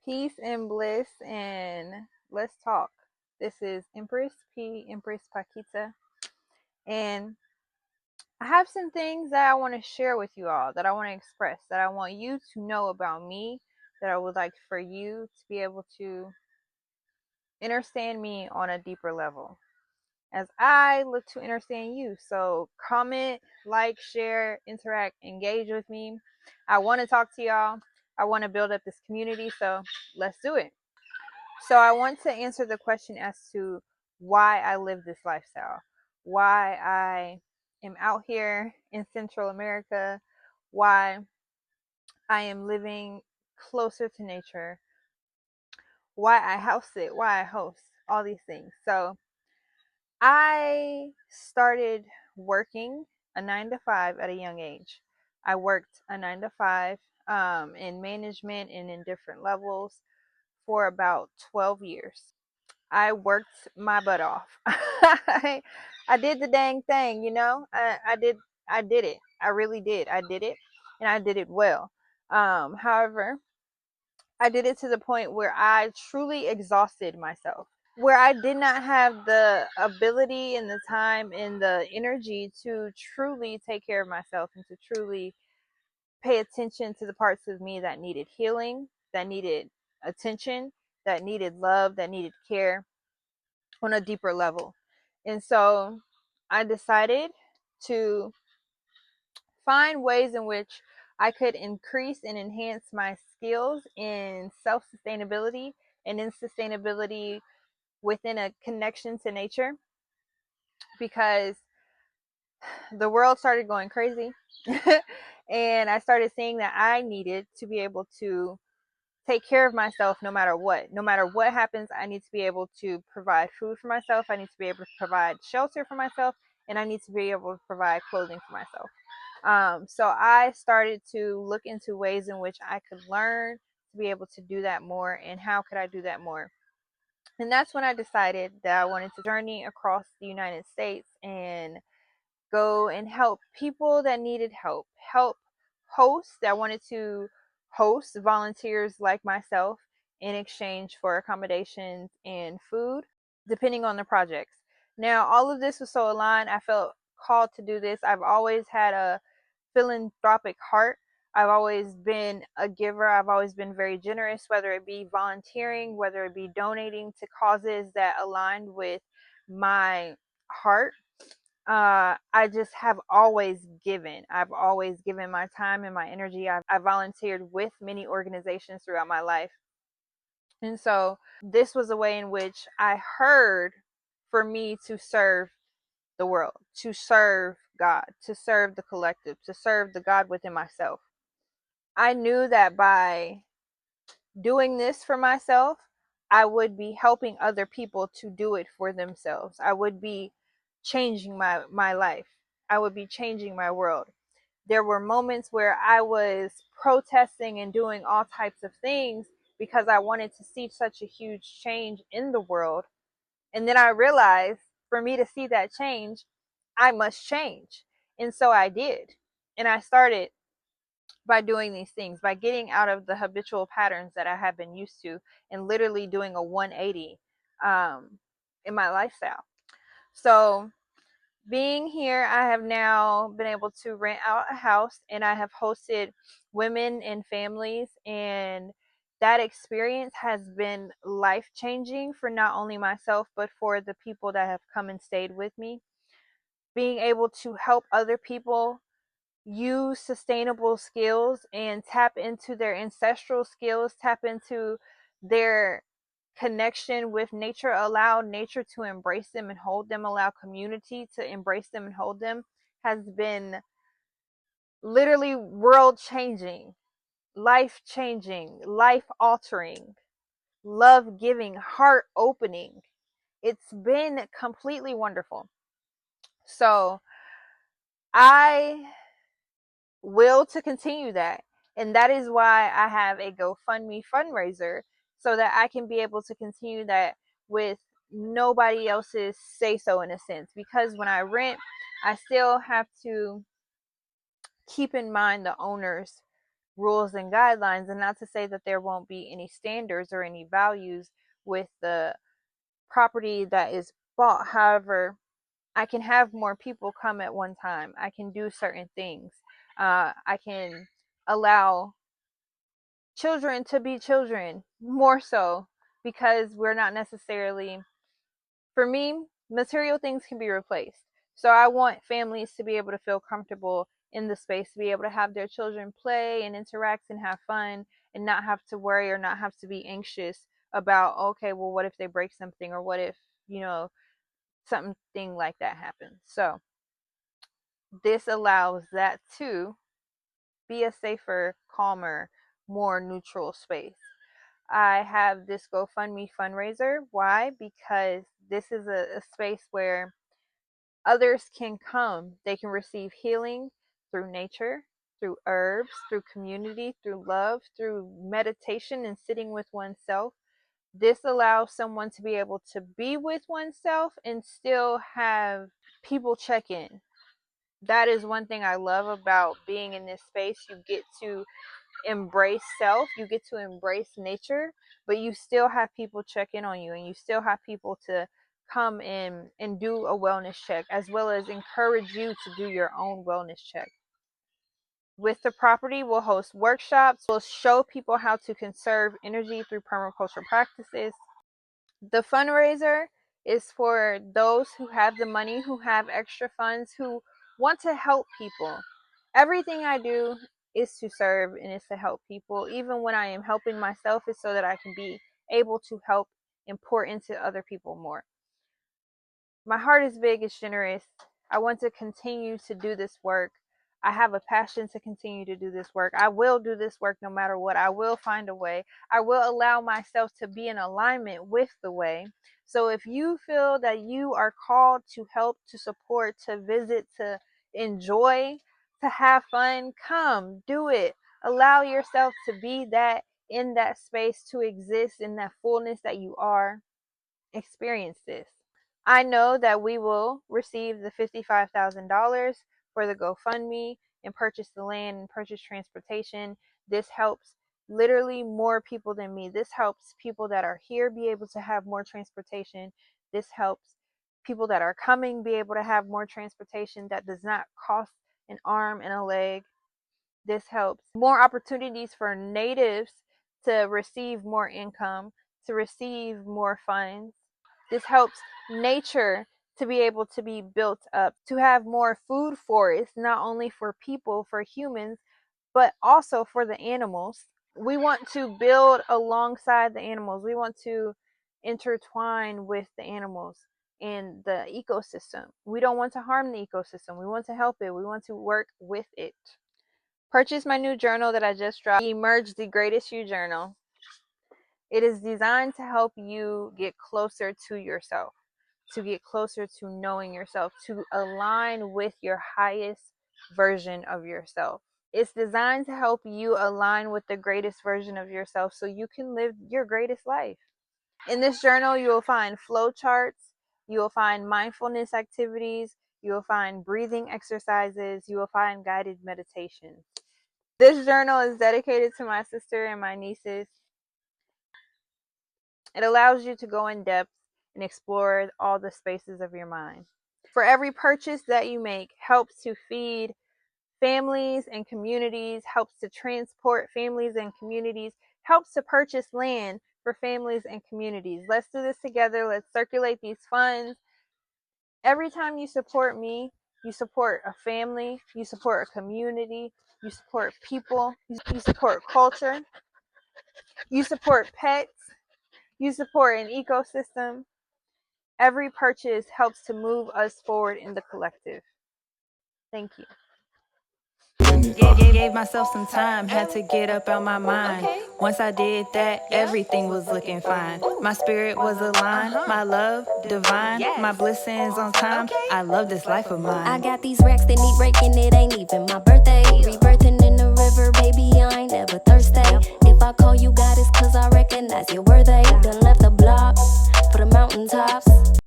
Peace and bliss, and let's talk. This is Empress Empress Paquita, and I have some things that I want to share with you all, that I want to express, that I want you to know about me, that I would like for you to be able to understand me on a deeper level as I look to understand you. So comment, like, share, interact, engage with me. I want to talk to y'all. I want to build up this community, so let's do it. So I want to answer the question as to why I live this lifestyle, why I am out here in Central America, why I am living closer to nature, why I house it, why I host, all these things. So I started working a 9 to 5 at a young age. I worked a 9 to 5 in management and in different levels for about 12 years. I worked my butt off. I did the dang thing, you know. I did it. I really did. I did it, and I did it well. However, I did it to the point where I truly exhausted myself, where I did not have the ability and the time and the energy to truly take care of myself and to truly pay attention to the parts of me that needed healing, that needed attention, that needed love, that needed care on a deeper level. And so I decided to find ways in which I could increase and enhance my skills in self sustainability and in sustainability within a connection to nature, because the world started going crazy. And I started seeing that I needed to be able to take care of myself no matter what. No matter what happens, I need to be able to provide food for myself. I need to be able to provide shelter for myself. And I need to be able to provide clothing for myself. So I started to look into ways in which I could learn to be able to do that more, and how could I do that more. And that's when I decided that I wanted to journey across the United States and go and help people that needed help hosts that wanted to host volunteers like myself in exchange for accommodations and food, depending on the projects. Now, all of this was so aligned. I felt called to do this. I've always had a philanthropic heart. I've always been a giver. I've always been very generous, whether it be volunteering, whether it be donating to causes that aligned with my heart. I just have always given. I've always given my time and my energy. I volunteered with many organizations throughout my life. And so this was a way in which I heard for me to serve the world, to serve God, to serve the collective, to serve the God within myself. I knew that by doing this for myself, I would be helping other people to do it for themselves. I would be changing my life. I would be changing my world. There were moments where I was protesting and doing all types of things because I wanted to see such a huge change in the world. And then I realized, for me to see that change, I must change. And so I did. And I started by doing these things, by getting out of the habitual patterns that I have been used to, and literally doing a 180 in my lifestyle. So, being here, I have now been able to rent out a house, and I have hosted women and families, and that experience has been life changing for not only myself, but for the people that have come and stayed with me. Being able to help other people use sustainable skills and tap into their ancestral skills, tap into their connection with nature, allow nature to embrace them and hold them, allow community to embrace them and hold them, has been literally world changing, life changing, life altering, love giving, heart opening. It's been completely wonderful. So I will to continue that. And that is why I have a GoFundMe fundraiser, so that I can be able to continue that with nobody else's say so, in a sense. Because when I rent, I still have to keep in mind the owner's rules and guidelines, and not to say that there won't be any standards or any values with the property that is bought. However, I can have more people come at one time. I can do certain things. I can allow children to be children more so, because we're not necessarily, for me, material things can be replaced. So I want families to be able to feel comfortable in the space, to be able to have their children play and interact and have fun, and not have to worry or not have to be anxious about, okay, well, what if they break something, or what if, something like that happens. So this allows that to be a safer, calmer, more neutral space. I have this GoFundMe fundraiser. Why? Because this is a space where others can come. They can receive healing through nature, through herbs, through community, through love, through meditation and sitting with oneself. This allows someone to be able to be with oneself and still have people check in. That is one thing I love about being in this space. You get to embrace self, you get to embrace nature, but you still have people check in on you, and you still have people to come in and do a wellness check, as well as encourage you to do your own wellness check. With the property, we'll host workshops, we'll show people how to conserve energy through permaculture practices. The fundraiser is for those who have the money, who have extra funds, who want to help people. Everything I do is to serve and is to help people. Even when I am helping myself, is so that I can be able to help and pour into other people more. My heart is big, it's generous. I want to continue to do this work. I have a passion to continue to do this work. I will do this work no matter what. I will find a way. I will allow myself to be in alignment with the way. So if you feel that you are called to help, to support, to visit, to enjoy, to have fun, come, do it. Allow yourself to be that, in that space, to exist in that fullness that you are. Experience this. I know that we will receive the $55,000 for the GoFundMe and purchase the land and purchase transportation. This helps literally more people than me. This helps people that are here be able to have more transportation. This helps people that are coming be able to have more transportation that does not cost an arm and a leg. This helps more opportunities for natives to receive more income, to receive more funds. This helps nature to be able to be built up, to have more food forests, not only for people, for humans, but also for the animals. We want to build alongside the animals. We want to intertwine with the animals and the ecosystem. We don't want to harm the ecosystem. We want to help it. We want to work with it. Purchase my new journal that I just dropped, Emerge the Greatest You Journal. It is designed to help you get closer to yourself, to get closer to knowing yourself, to align with your highest version of yourself. It's designed to help you align with the greatest version of yourself so you can live your greatest life. In this journal, you will find flow charts, you will find mindfulness activities, you will find breathing exercises, you will find guided meditations. This journal is dedicated to my sister and my nieces. It allows you to go in depth and explore all the spaces of your mind. For every purchase that you make, helps to feed families and communities, helps to transport families and communities, helps to purchase land for families and communities. Let's do this together. Let's circulate these funds. Every time you support me, you support a family, you support a community, you support people, you support culture, you support pets, you support an ecosystem. Every purchase helps to move us forward in the collective. Thank you. Gave myself some time, had to get up out my mind. Once I did that, everything was looking fine. My spirit was aligned, my love divine, my blessings on time. I love this life of mine. I got these racks that need breaking, it ain't even my birthday. Rebirthing in the river, baby, I ain't never thirsty. If I call you God, it's cause I recognize you're worthy. Done left the block for the mountaintops.